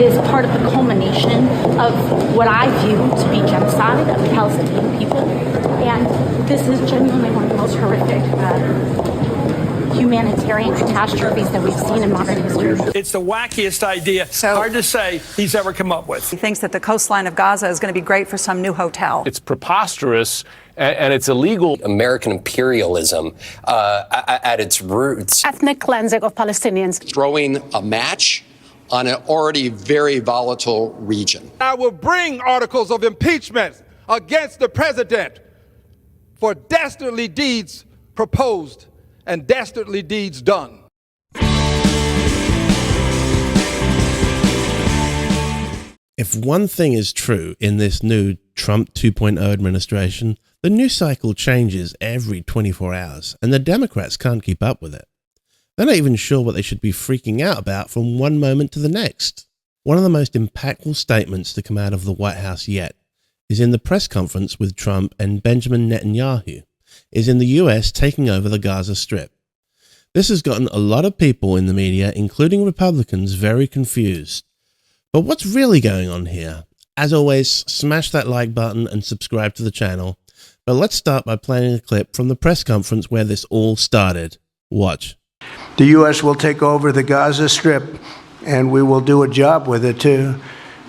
Is part of the culmination of what I view to be genocide of the Palestinian people. And this is genuinely one of the most horrific humanitarian catastrophes that we've seen in modern history. It's the wackiest idea, hard to say, he's ever come up with. He thinks that the coastline of Gaza is going to be great for some new hotel. It's preposterous and it's illegal. American imperialism at its roots. Ethnic cleansing of Palestinians. Throwing a match on an already very volatile region. I will bring articles of impeachment against the president for dastardly deeds proposed and dastardly deeds done. If one thing is true in this new Trump 2.0 administration, the news cycle changes every 24 hours, and the Democrats can't keep up with it. They're not even sure what they should be freaking out about from one moment to the next. One of the most impactful statements to come out of the White House yet is in the press conference with Trump and Benjamin Netanyahu, is in the US taking over the Gaza Strip. This has gotten a lot of people in the media, including Republicans, very confused. But what's really going on here? As always, smash that like button and subscribe to the channel. But let's start by playing a clip from the press conference where this all started. Watch. The U.S. will take over the Gaza Strip, and we will do a job with it, too.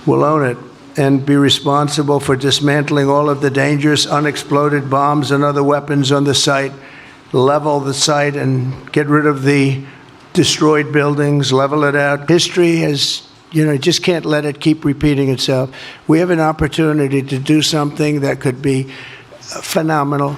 We'll own it and be responsible for dismantling all of the dangerous unexploded bombs and other weapons on the site, level the site and get rid of the destroyed buildings, level it out. History has, just can't let it keep repeating itself. We have an opportunity to do something that could be phenomenal.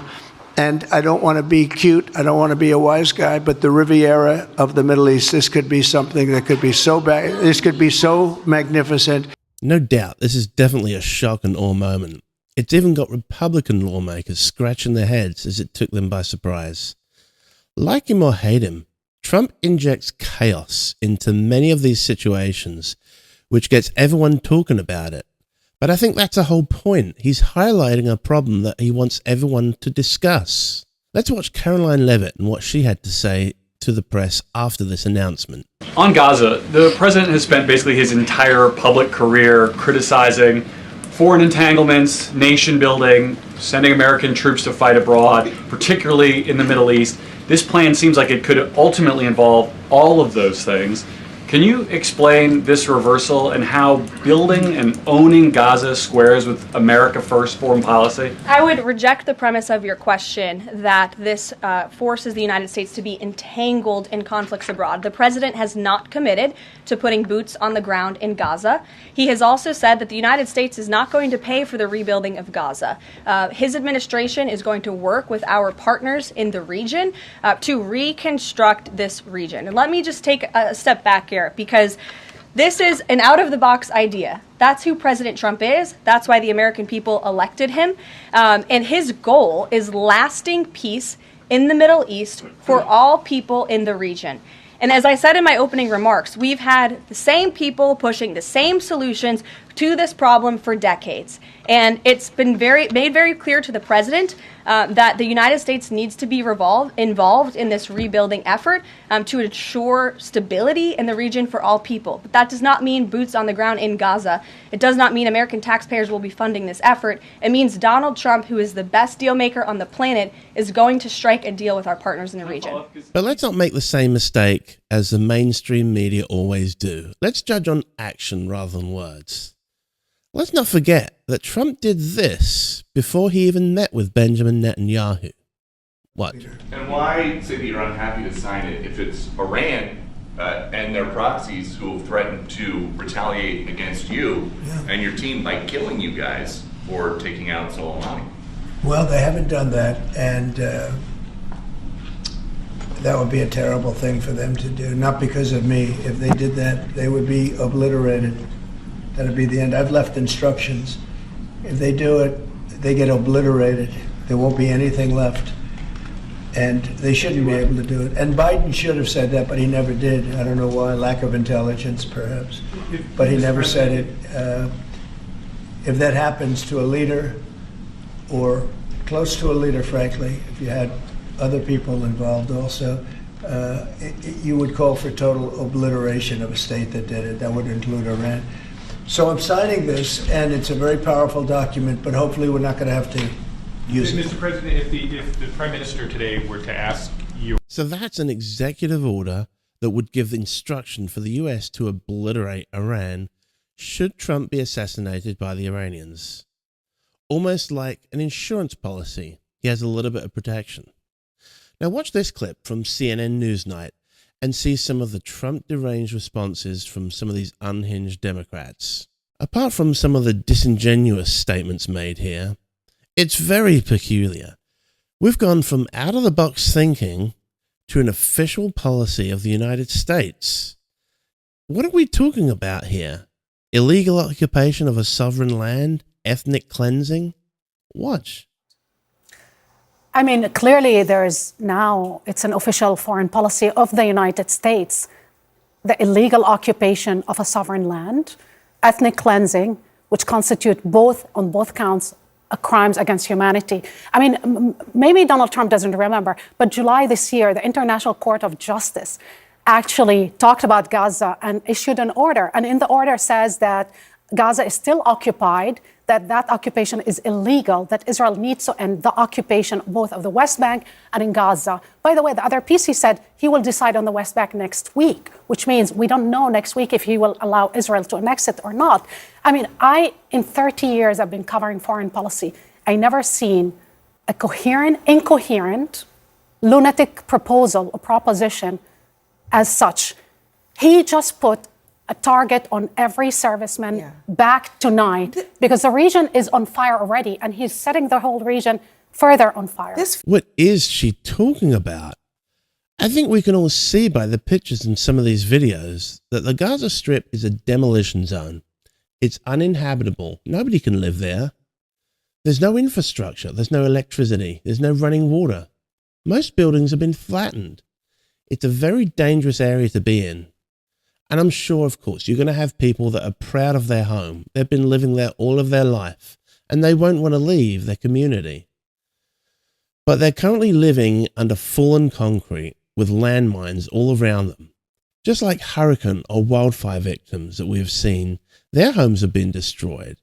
And I don't want to be cute, I don't want to be a wise guy, but the Riviera of the Middle East, this could be something that could be so bad, this could be so magnificent. No doubt, this is definitely a shock and awe moment. It's even got Republican lawmakers scratching their heads as it took them by surprise. Like him or hate him, Trump injects chaos into many of these situations, which gets everyone talking about it. But I think that's the whole point. He's highlighting a problem that he wants everyone to discuss. Let's watch Caroline Levitt and what she had to say to the press after this announcement. On Gaza, the president has spent basically his entire public career criticizing foreign entanglements, nation building, sending American troops to fight abroad, particularly in the Middle East. This plan seems like it could ultimately involve all of those things. Can you explain this reversal and how building and owning Gaza squares with America First foreign policy? I would reject the premise of your question that this forces the United States to be entangled in conflicts abroad. The president has not committed to putting boots on the ground in Gaza. He has also said that the United States is not going to pay for the rebuilding of Gaza. His administration is going to work with our partners in the region to reconstruct this region. And let me just take a step back here, because this is an out-of-the-box idea. That's who President Trump is. That's why the American people elected him. And his goal is lasting peace in the Middle East for all people in the region. And as I said in my opening remarks, we've had the same people pushing the same solutions to this problem for decades. And it's been made very clear to the president that the United States needs to be involved in this rebuilding effort to ensure stability in the region for all people. But that does not mean boots on the ground in Gaza. It does not mean American taxpayers will be funding this effort. It means Donald Trump, who is the best deal maker on the planet, is going to strike a deal with our partners in the region. But let's not make the same mistake as the mainstream media always do. Let's judge on action rather than words. Let's not forget that Trump did this before he even met with Benjamin Netanyahu. What? And why say that you're unhappy to sign it if it's Iran and their proxies who have threatened to retaliate against you and your team by killing you guys for taking out Soleimani? Well, they haven't done that, and that would be a terrible thing for them to do. Not because of me. If they did that, they would be obliterated. That'd be the end. I've left instructions. If they do it, they get obliterated. There won't be anything left. And they shouldn't be able to do it. And Biden should have said that, but he never did. I don't know why. Lack of intelligence, perhaps. But he never said it. If that happens to a leader, or close to a leader, frankly, if you had other people involved also, you would call for total obliteration of a state that did it. That would include Iran. So I'm signing this, and it's a very powerful document, but hopefully we're not going to have to use it. Mr. President, if the Prime Minister today were to ask you... So that's an executive order that would give the instruction for the US to obliterate Iran should Trump be assassinated by the Iranians. Almost like an insurance policy. He has a little bit of protection. Now watch this clip from CNN Newsnight and see some of the Trump deranged responses from some of these unhinged Democrats. Apart from some of the disingenuous statements made here, it's very peculiar. We've gone from out-of-the-box thinking to an official policy of the United States. What are we talking about here? Illegal occupation of a sovereign land? Ethnic cleansing? Watch. I mean, clearly it's an official foreign policy of the United States. The illegal occupation of a sovereign land, ethnic cleansing, which constitute on both counts, crimes against humanity. I mean, maybe Donald Trump doesn't remember, but July this year, the International Court of Justice actually talked about Gaza and issued an order. And in the order says that Gaza is still occupied, that occupation is illegal, that Israel needs to end the occupation both of the West Bank and in Gaza. By the way, the other piece, he said he will decide on the West Bank next week, which means we don't know next week if he will allow Israel to annex it or not. I mean, in 30 years, I've been covering foreign policy. I never seen a incoherent, lunatic proposal or proposition as such. He just put a target on every serviceman back tonight because the region is on fire already, and he's setting the whole region further on fire. What is she talking about? I think we can all see by the pictures in some of these videos that the Gaza Strip is a demolition zone. It's uninhabitable. Nobody can live there. There's no infrastructure. There's no electricity. There's no running water. Most buildings have been flattened. It's a very dangerous area to be in. And I'm sure, of course, you're going to have people that are proud of their home. They've been living there all of their life, and they won't want to leave their community. But they're currently living under fallen concrete with landmines all around them. Just like hurricane or wildfire victims that we have seen, their homes have been destroyed,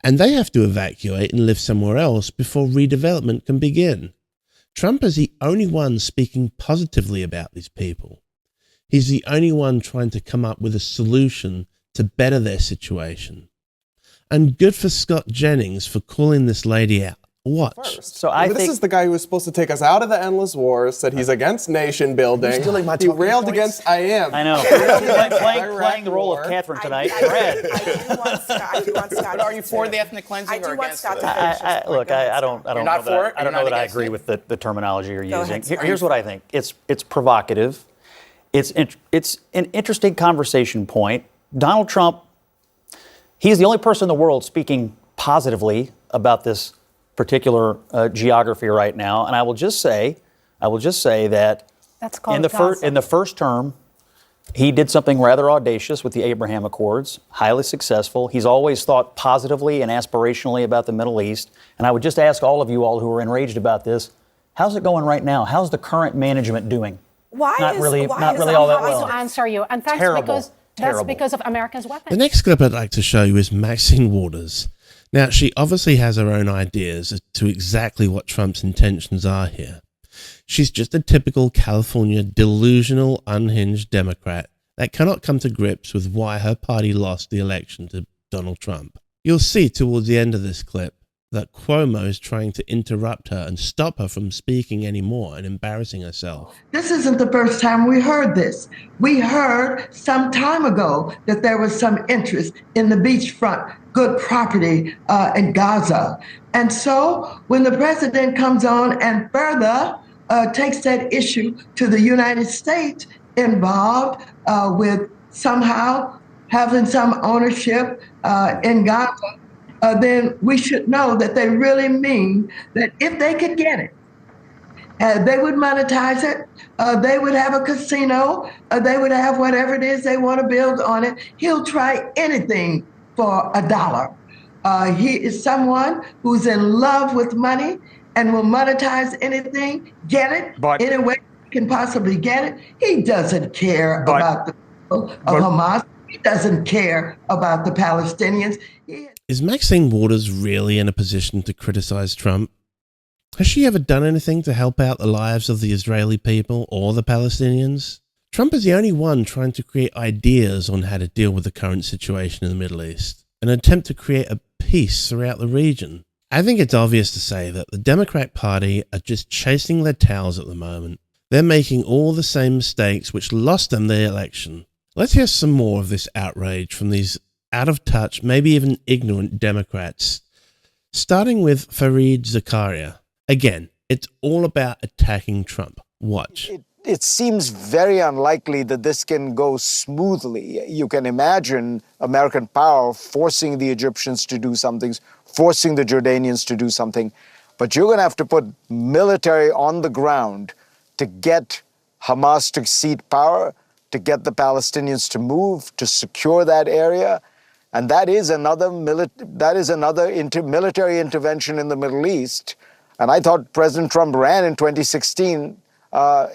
and they have to evacuate and live somewhere else before redevelopment can begin. Trump is the only one speaking positively about these people. He's the only one trying to come up with a solution to better their situation. And good for Scott Jennings for calling this lady out. Watch. So this is the guy who was supposed to take us out of the endless wars, said he's against nation building. He railed against I know. Playing the role of Catherine tonight. I do want Scott. Are you for the ethnic cleansing or against it? Look, I don't know that I agree with the terminology you're using. Here's what I think. It's provocative. It's an interesting conversation point. Donald Trump, he's the only person in the world speaking positively about this particular geography right now. And I will just say that in the first term, he did something rather audacious with the Abraham Accords, highly successful. He's always thought positively and aspirationally about the Middle East. And I would just ask all of you all who are enraged about this, how's it going right now? How's the current management doing? Not really all that well. To answer you, and that's because of Americans' weapons. The next clip I'd like to show you is Maxine Waters. Now, she obviously has her own ideas as to exactly what Trump's intentions are here. She's just a typical California delusional, unhinged Democrat that cannot come to grips with why her party lost the election to Donald Trump. You'll see towards the end of this clip that Cuomo is trying to interrupt her and stop her from speaking anymore and embarrassing herself. This isn't the first time we heard this. We heard some time ago that there was some interest in the beachfront, good property in Gaza. And so when the president comes on and further takes that issue to the United States involved with somehow having some ownership in Gaza, then we should know that they really mean that if they could get it, they would monetize it, they would have a casino, they would have whatever it is they want to build on it. He'll try anything for $1. He is someone who's in love with money and will monetize anything, get it, any way he can possibly get it. He doesn't care about the people of Hamas. He doesn't care about the Palestinians. Is Maxine Waters really in a position to criticize Trump? Has she ever done anything to help out the lives of the Israeli people or the Palestinians? Trump is the only one trying to create ideas on how to deal with the current situation in the Middle East, an attempt to create a peace throughout the region. I think it's obvious to say that the Democrat Party are just chasing their tails at the moment. They're making all the same mistakes which lost them the election. Let's hear some more of this outrage from these out-of-touch, maybe even ignorant Democrats, starting with Fareed Zakaria. Again, it's all about attacking Trump. Watch. It seems very unlikely that this can go smoothly. You can imagine American power forcing the Egyptians to do something, forcing the Jordanians to do something, but you're going to have to put military on the ground to get Hamas to cede power, to get the Palestinians to move, to secure that area. And that is another military intervention in the Middle East. And I thought President Trump ran in 2016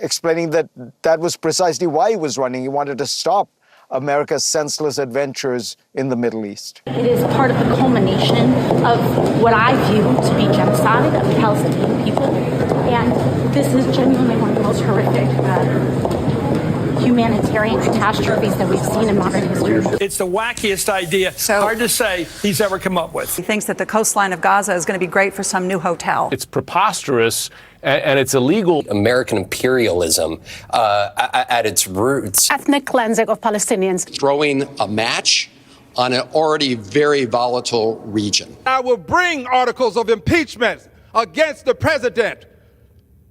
explaining that that was precisely why he was running. He wanted to stop America's senseless adventures in the Middle East. It is part of the culmination of what I view to be genocide of the Palestinian people. And this is genuinely one of the most horrific humanitarian catastrophes that we've seen in modern history. It's the wackiest idea, hard to say, he's ever come up with. He thinks that the coastline of Gaza is going to be great for some new hotel. It's preposterous and it's illegal. American imperialism at its roots. Ethnic cleansing of Palestinians. Throwing a match on an already very volatile region. I will bring articles of impeachment against the president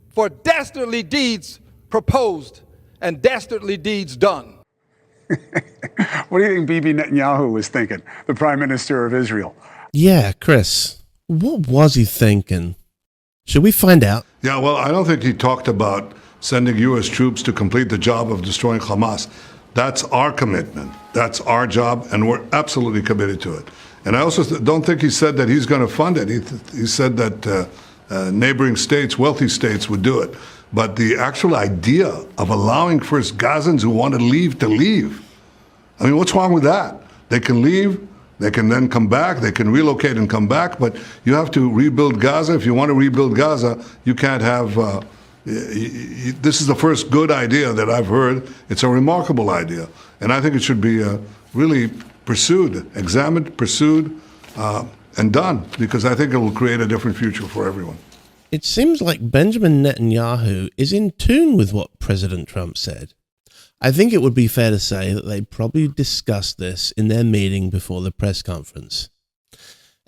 for dastardly deeds proposed and dastardly deeds done. What do you think Bibi Netanyahu was thinking, the Prime Minister of Israel? Yeah, Chris, what was he thinking? Should we find out? Yeah, well, I don't think he talked about sending U.S. troops to complete the job of destroying Hamas. That's our commitment. That's our job, and we're absolutely committed to it. And I also don't think he said that he's going to fund it. He said that neighboring states, wealthy states, would do it. But the actual idea of allowing first Gazans who want to leave, I mean, what's wrong with that? They can leave, they can then come back, they can relocate and come back, but you have to rebuild Gaza. If you want to rebuild Gaza, you can't have, this is the first good idea that I've heard. It's a remarkable idea. And I think it should be really pursued, examined, pursued, and done, because I think it will create a different future for everyone. It seems like Benjamin Netanyahu is in tune with what President Trump said. I think it would be fair to say that they probably discussed this in their meeting before the press conference.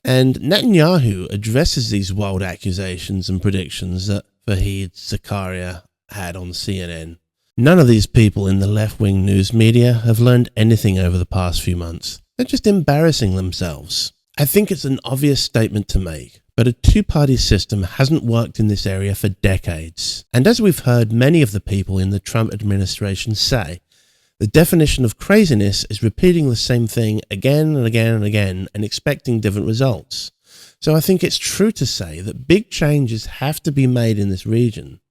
And Netanyahu addresses these wild accusations and predictions that Fareed Zakaria had on CNN. None of these people in the left-wing news media have learned anything over the past few months. They're just embarrassing themselves. I think it's an obvious statement to make, but a two-party system hasn't worked in this area for decades. And as we've heard many of the people in the Trump administration say, the definition of craziness is repeating the same thing again and again and again and expecting different results. So I think it's true to say that big changes have to be made in this region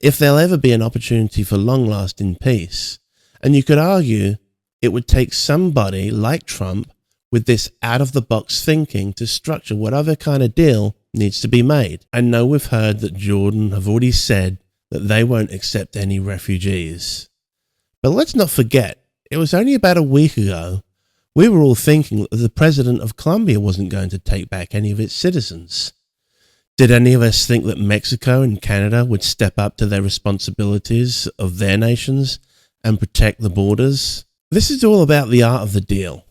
if there'll ever be an opportunity for long-lasting peace. And you could argue it would take somebody like Trump with this out-of-the-box thinking to structure whatever kind of deal needs to be made. I know we've heard that Jordan have already said that they won't accept any refugees. But let's not forget, it was only about a week ago we were all thinking that the president of Colombia wasn't going to take back any of its citizens. Did any of us think that Mexico and Canada would step up to their responsibilities of their nations and protect the borders? This is all about the art of the deal.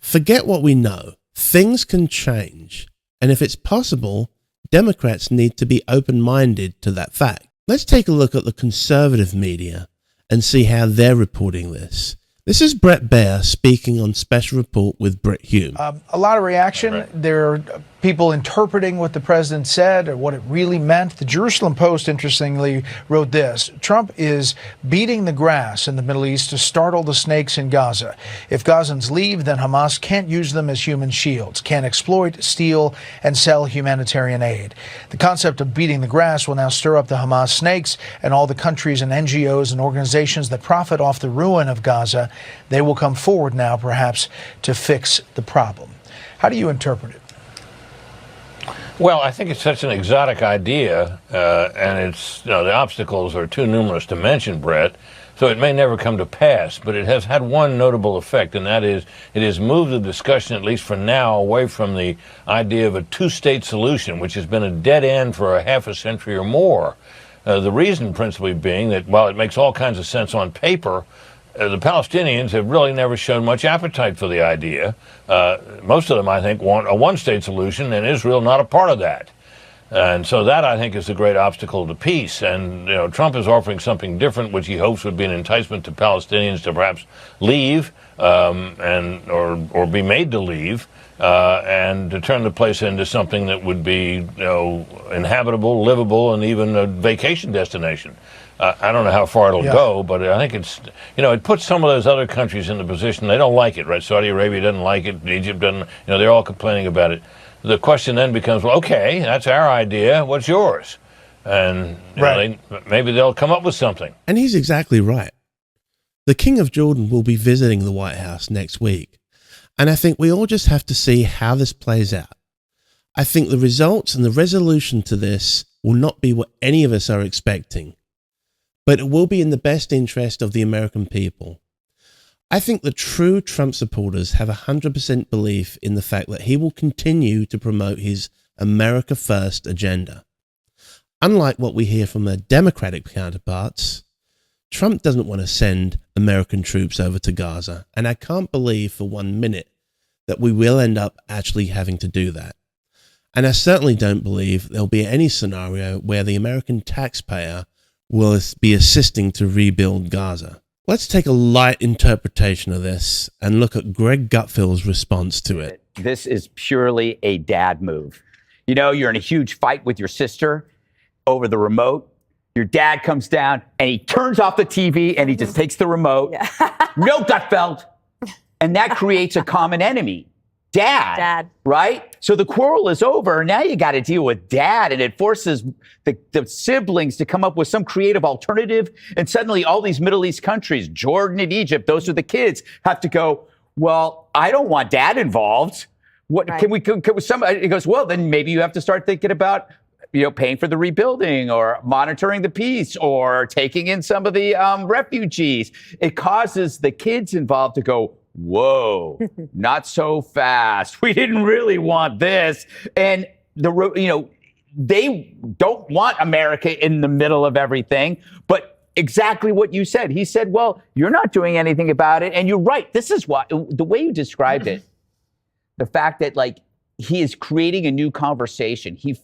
Forget what we know. Things can change. And if it's possible, Democrats need to be open-minded to that fact. Let's take a look at the conservative media and see how they're reporting this. This is Brett Baer speaking on Special Report with Brett Hume. A lot of reaction. There are people interpreting what the president said or what it really meant. The Jerusalem Post, interestingly, wrote this: Trump is beating the grass in the Middle East to startle the snakes in Gaza. If Gazans leave, then Hamas can't use them as human shields, can't exploit, steal, and sell humanitarian aid. The concept of beating the grass will now stir up the Hamas snakes and all the countries and NGOs and organizations that profit off the ruin of Gaza. They will come forward now, perhaps, to fix the problem. How do you interpret it? Well, I think it's such an exotic idea, and it's, the obstacles are too numerous to mention, Brett, so it may never come to pass. But it has had one notable effect, and that is it has moved the discussion, at least for now, away from the idea of a two-state solution, which has been a dead end for a half a century or more. The reason principally being that while it makes all kinds of sense on paper, the Palestinians have really never shown much appetite for the idea. Most of them, I think, want a one-state solution, and Israel not a part of that. And so that, I think, is the great obstacle to peace. And, Trump is offering something different, which he hopes would be an enticement to Palestinians to perhaps leave or be made to leave and to turn the place into something that would be, inhabitable, livable, and even a vacation destination. I don't know how far it'll go, but I think it's, it puts some of those other countries in the position they don't like it, right? Saudi Arabia doesn't like it, Egypt doesn't, they're all complaining about it. The question then becomes, well, okay, that's our idea, what's yours? And maybe they'll come up with something. And he's exactly right. The King of Jordan will be visiting the White House next week. And I think we all just have to see how this plays out. I think the results and the resolution to this will not be what any of us are expecting, but it will be in the best interest of the American people. I think the true Trump supporters have 100% belief in the fact that he will continue to promote his America First agenda. Unlike what we hear from their Democratic counterparts, Trump doesn't want to send American troops over to Gaza, and I can't believe for 1 minute that we will end up actually having to do that. And I certainly don't believe there'll be any scenario where the American taxpayer will be assisting to rebuild Gaza. Let's take a light interpretation of this and look at Greg Gutfield's response to it. This is purely a dad move. You're in a huge fight with your sister over the remote. Your dad comes down and he turns off the TV and he just takes the remote. Yeah. No, Gutfeld. And that creates a common enemy. Dad. Right? So the quarrel is over. Now you got to deal with dad, and it forces the siblings to come up with some creative alternative. And suddenly all these Middle East countries, Jordan and Egypt, those are the kids, have to go, well, I don't want dad involved. What can somebody, he goes, well, then maybe you have to start thinking about, paying for the rebuilding or monitoring the peace or taking in some of the refugees. It causes the kids involved to go, whoa, not so fast. We didn't really want this. And they don't want America in the middle of everything. But exactly what you said. He said, well, you're not doing anything about it. And you're right. This is why, the way you described it, the fact that he is creating a new conversation. He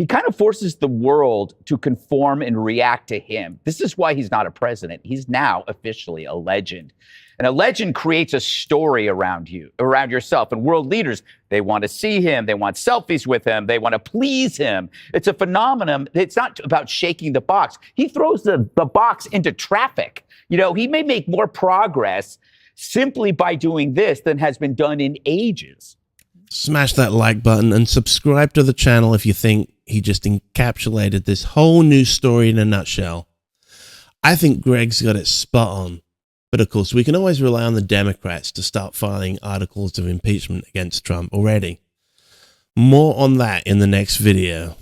kind of forces the world to conform and react to him. This is why he's not a president. He's now officially a legend. And a legend creates a story around yourself. And world leaders, they want to see him. They want selfies with him. They want to please him. It's a phenomenon. It's not about shaking the box. He throws the box into traffic. He may make more progress simply by doing this than has been done in ages. Smash that like button and subscribe to the channel if you think he just encapsulated this whole news story in a nutshell. I think Greg's got it spot on. But of course, we can always rely on the Democrats to start filing articles of impeachment against Trump already. More on that in the next video.